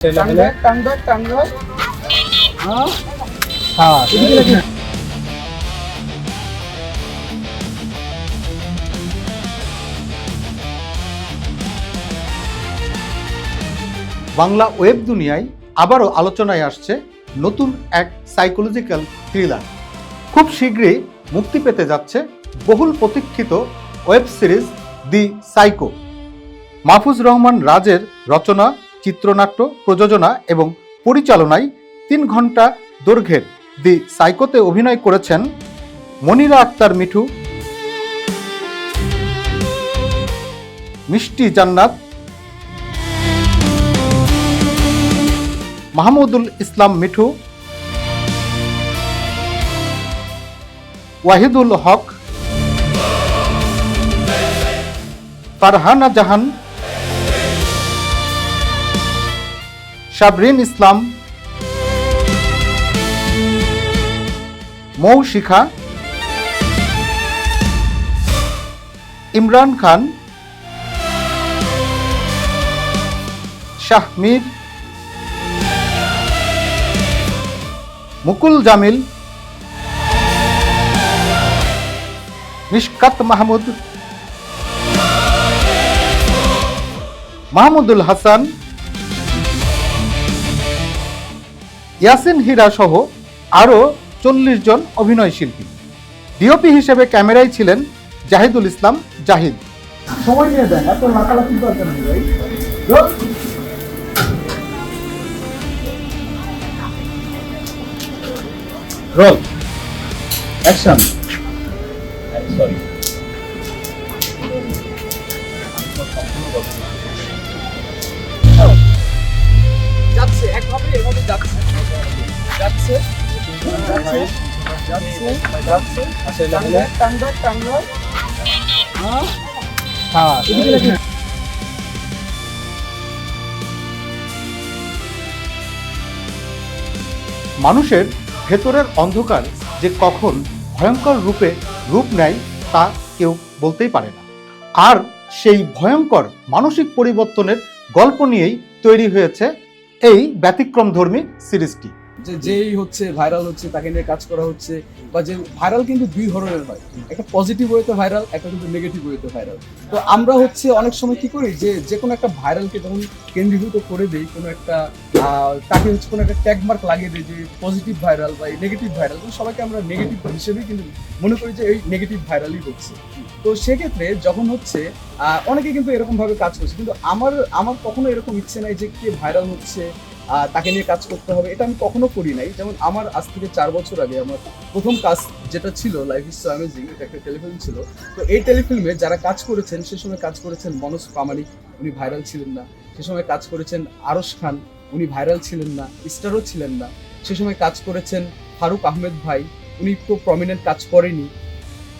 Tangail Bangla web দুনিয়ায় আবারও আলোচনায় আসছে নতুন এক সাইকোলজিক্যাল থ্রিলার। খুব শীঘ্রই মুক্তি পেতে যাচ্ছে বহুল প্রতীক্ষিত ওয়েব সিরিজ দি সাইকো। মাহফুজ রহমান রাজের রচনা, চিত্রনাট্য, প্রযোজনা এবং পরিচালনায় 3 ঘন্টা দৈর্ঘ্যের দি সাইকোতে অভিনয় করেছেন মনিরা আক্তার মিঠু, মিষ্টি জান্নাত, মাহমুদুল ইসলাম মিঠু, ওয়াহিদুল হক, ফারহানা জাহান, সাবরিন ইসলাম, মৌশিখা, ইমরান খান, শাহমীর, মুকুল জামিল, মিশকাত মাহমুদ, মাহমুদুল হাসান, ইয়াসিন হীরা সহ আরও 40 জন অভিনয় শিল্পী। ডিওপি হিসেবে ক্যামেরায় ছিলেন জাহিদুল ইসলাম জাহিদ। সময় নিয়ে দেন, এত লাফালাফি দরকার নেই ভাই। Roll action. সরি, যাচ্ছে একভাবে, এভাবে যাচ্ছে যাচ্ছে যাচ্ছে টাঙ্গাইল মানুষের ভেতরের অন্ধকার যে কখন ভয়ঙ্কর রূপ নেয় তা কেউ বলতেই পারে না। আর সেই ভয়ঙ্কর মানসিক পরিবর্তনের গল্প নিয়েই তৈরি হয়েছে এই ব্যতিক্রমধর্মী সিরিজটি। যেই হচ্ছে ভাইরাল হচ্ছে তাকে নিয়ে কাজ করা হচ্ছে, বা যে ভাইরাল কিন্তু 2 ধরনের হয়, একটা পজিটিভ ওয়েতে ভাইরাল, একটা কিন্তু নেগেটিভ ওয়েতে ভাইরাল। তো আমরা হচ্ছে অনেক সময় কি করি যে কোনো একটা ভাইরালকে যখন কেন্দ্রীভূত করে দেই, কোনো একটা তাকে হচ্ছে কোনো একটা ট্যাগমার্ক লাগিয়ে দিই যে পজিটিভ ভাইরাল বা নেগেটিভ ভাইরাল, তো সবাইকে আমরা নেগেটিভ হিসেবেই কিন্তু মনে করি যে এই নেগেটিভ ভাইরালই হচ্ছে। তো সেক্ষেত্রে যখন হচ্ছে অনেকে কিন্তু এরকম ভাবে কাজ করছে, কিন্তু আমার কখনো এরকম ইচ্ছে নাই যে কে ভাইরাল হচ্ছে তাকে নিয়ে কাজ করতে হবে, এটা আমি কখনো করি নাই। যেমন আমার আজ থেকে 4 বছর আগে আমার প্রথম কাজ যেটা ছিল লাইফ ইজ সো অ্যামেজিং, এটা একটা টেলিফিল্ম ছিল। তো এই টেলিফিল্মে যারা কাজ করেছেন, সে সময় কাজ করেছেন মনোজ প্রামাণিক, উনি ভাইরাল ছিলেন না। সে সময় কাজ করেছেন আরশ খান, উনি ভাইরাল ছিলেন না, স্টারও ছিলেন না। সে সময় কাজ করেছেন ফারুক আহমেদ ভাই, উনি খুব প্রমিনেন্ট কাজ করেনি।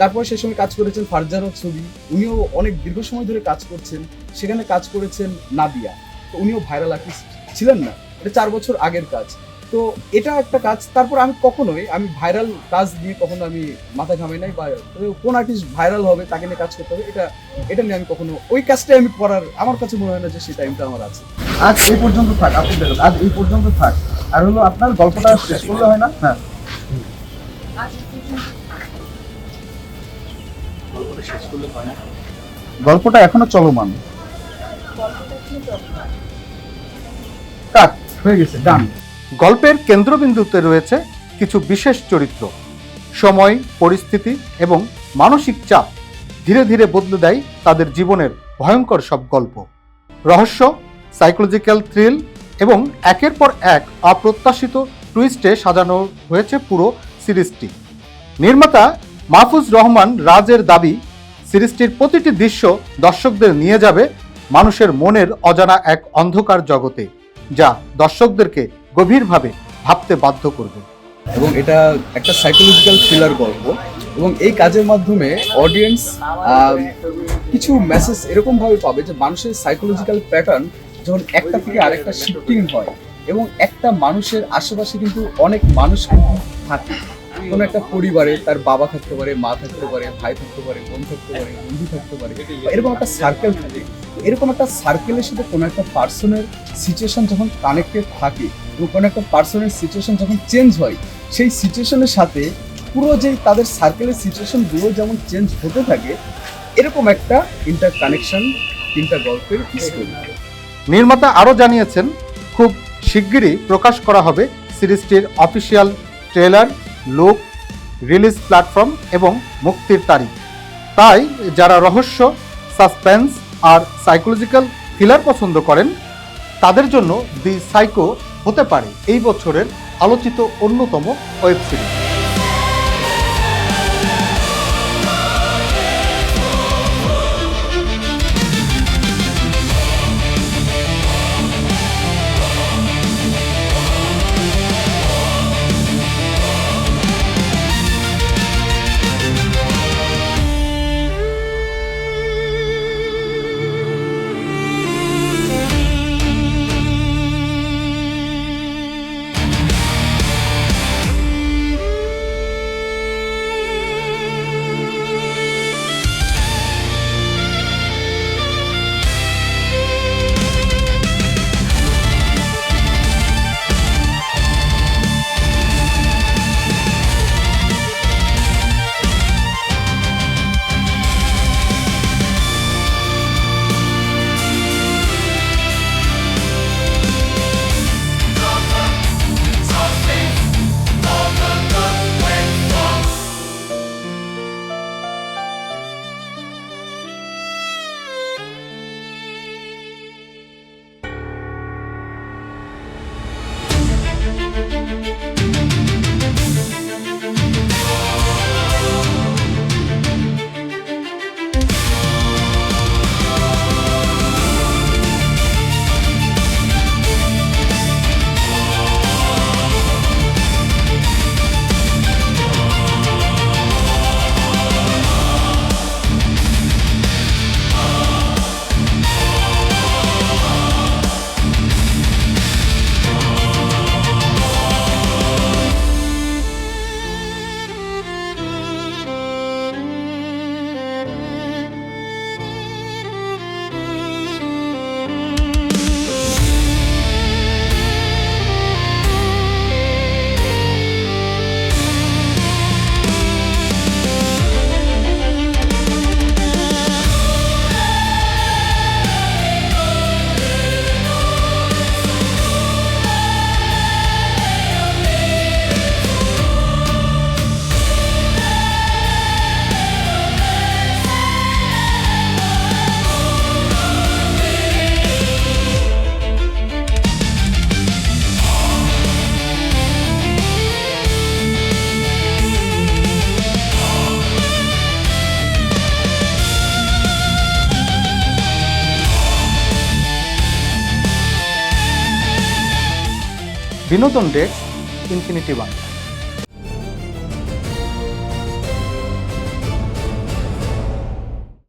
তারপর সে সময় কাজ করেছেন ফারজানা ছবি, উনিও অনেক দীর্ঘ সময় ধরে কাজ করছেন। সেখানে কাজ করেছেন নাদিয়া, তো উনিও ভাইরাল আর্টিস্ট ছিলেন না। এটা 4 বছর আগের কাজ। তো এটা একটা কাজ। তারপর আমি কখনোই ভাইরাল কাজ নিয়ে কখনো আমি মাথা ঘামাই নাই, বা কোন আর্টিস্ট ভাইরাল হবে তাকে নিয়ে কাজ করতে হবে, এটা নিয়ে আমি কখনো ওই কাজটাই আমি করার আমার কাছে মনে হয় না যে সেই টাইমটা আমার আছে। আজ এই পর্যন্ত থাক, আপনি দেখুন আজ এই পর্যন্ত থাক। আর হলো আপনার গল্পটা শেষ করলে হয় না? হ্যাঁ, গল্পটা এখনো চলমান, কাট হয়ে গেছে, ডান। গল্পের কেন্দ্রবিন্দুতে রয়েছে কিছু বিশেষ চরিত্র। সময়, পরিস্থিতি এবং মানসিক চাপ ধীরে ধীরে বদলে দেয় তাদের জীবনের ভয়ঙ্কর সব গল্প। রহস্য, সাইকোলজিক্যাল থ্রিল এবং একের পর এক অপ্রত্যাশিত টুইস্টে সাজানো হয়েছে পুরো সিরিজটি। নির্মাতা মাহফুজ রহমান রাজের দাবি, সিরিজটির প্রতিটি দৃশ্য দর্শকদের নিয়ে যাবে মানুষের মনের অজানা এক অন্ধকার জগতে, যা দর্শকদেরকে গভীরভাবে ভাবতে বাধ্য করবে। এবং এটা একটা সাইকোলজিক্যাল থ্রিলার গল্প, এবং এই কাজের মাধ্যমে অডিয়েন্স কিছু মেসেজ এরকম ভাবে পাবে যে মানুষের সাইকোলজিক্যাল প্যাটার্ন যখন একটা থেকে আরেকটা শিফটিং হয়, এবং একটা মানুষের আশেপাশে কিন্তু অনেক মানুষ কিন্তু থাকে। কোনো একটা পরিবারে তার বাবা থাকতে পারে, মা থাকতে পারে, ভাই থাকতে পারে, বোন থাকতে পারে, বন্ধু থাকতে পারে, এরকম একটা সার্কেল থাকে। এরকম একটা সার্কেলের সাথে কোনো একটা পার্সনের সিচুয়েশন যখন কানেক্টেড থাকে এবং কোনো একটা পার্সনের সিচুয়েশন যখন চেঞ্জ হয়, সেই সিচুয়েশনের সাথে পুরো যেই তাদের সার্কেলের সিচুয়েশনগুলো যেমন চেঞ্জ হতে থাকে, এরকম একটা ইন্টার কানেকশন তিনটা গল্পের স্টোরি। নির্মাতা আরও জানিয়েছেন, খুব শিগগিরই প্রকাশ করা হবে সিরিজটির official trailer, look, release platform এবং মুক্তির তারিখ। তাই যারা রহস্য, সাসপেন্স আর সাইকোলজিক্যাল থ্রিলার পছন্দ করেন তাদের জন্য দি সাইকো হতে পারে এই বছরের আলোচিত অন্যতম ওয়েব সিরিজ। বিনোদন ডেস্ক, ইনফিনিটি বাংলা।